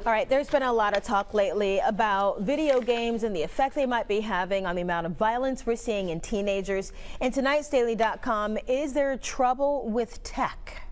All right, there's been a lot of talk lately about video games and the effect they might be having on the amount of violence we're seeing in teenagers. And tonight's Daily.com, is there trouble with tech?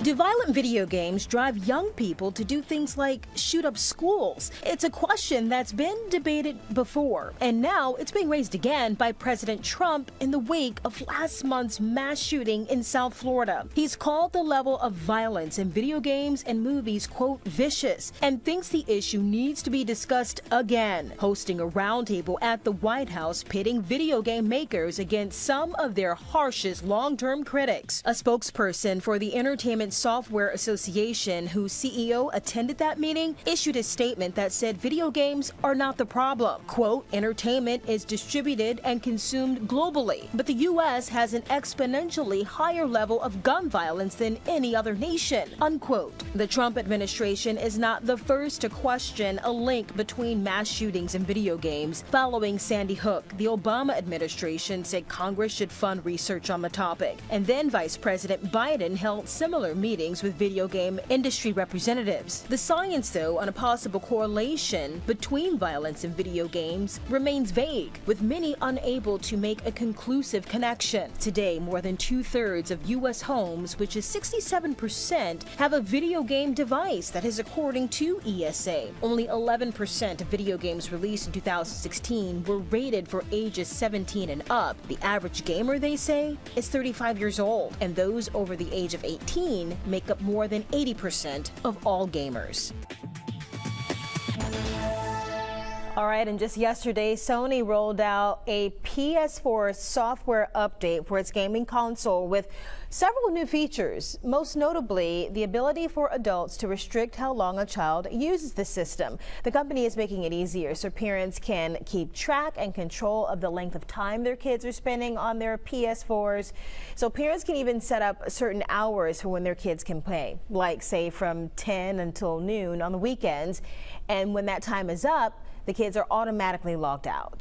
Do violent video games drive young people to do things like shoot up schools? It's a question that's been debated before, and now it's being raised again by President Trump in the wake of last month's mass shooting in South Florida. He's called the level of violence in video games and movies, quote, vicious, and thinks the issue needs to be discussed again, hosting a roundtable at the White House pitting video game makers against some of their harshest long-term critics. A spokesperson for the Entertainment Software Association, whose CEO attended that meeting, issued a statement that said video games are not the problem. Quote, entertainment is distributed and consumed globally, but the U.S. has an exponentially higher level of gun violence than any other nation, unquote. The Trump administration is not the first to question a link between mass shootings and video games. Following Sandy Hook, the Obama administration said Congress should fund research on the topic. And then Vice President Biden held similar meetings with video game industry representatives. The science, though, on a possible correlation between violence and video games remains vague, with many unable to make a conclusive connection. Today, more than 2/3 of U.S. homes, which is 67%, have a video game device. That is according to ESA. Only 11% of video games released in 2016 were rated for ages 17 and up. The average gamer, they say, is 35 years old, and those over the age of 18 make up more than 80% of all gamers. All right, and just yesterday, Sony rolled out a PS4 software update for its gaming console with several new features, most notably the ability for adults to restrict how long a child uses the system. The company is making it easier so parents can keep track and control of the length of time their kids are spending on their PS4s. So parents can even set up certain hours for when their kids can play, like say from 10 until noon on the weekends. And when that time is up, the kids are automatically logged out.